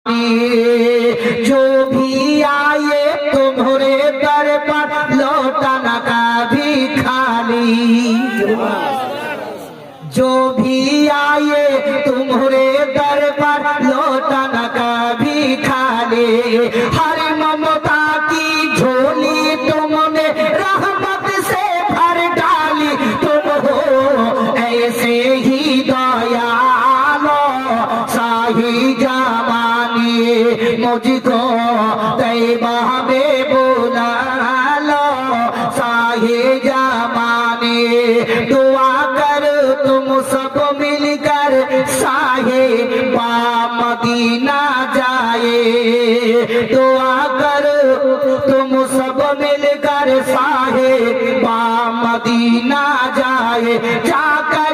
जो भी आए तुम्हारे दर पर लौटाना कभी खाली। जो भी आए तुम्हारे दर पर लौटाना कभी खाली। हर ममता की झोली तुमने रहमत से भर डाली। तुम हो ऐसे ही दयालो शाही जमानी। मुझको तैबा में बुला लो शाही जमानी। दुआ कर तुम सब मिलकर शाहे बा मदीना जाए। दुआ कर तुम सब मिलकर शाहे बा मदीना जाए। जाकर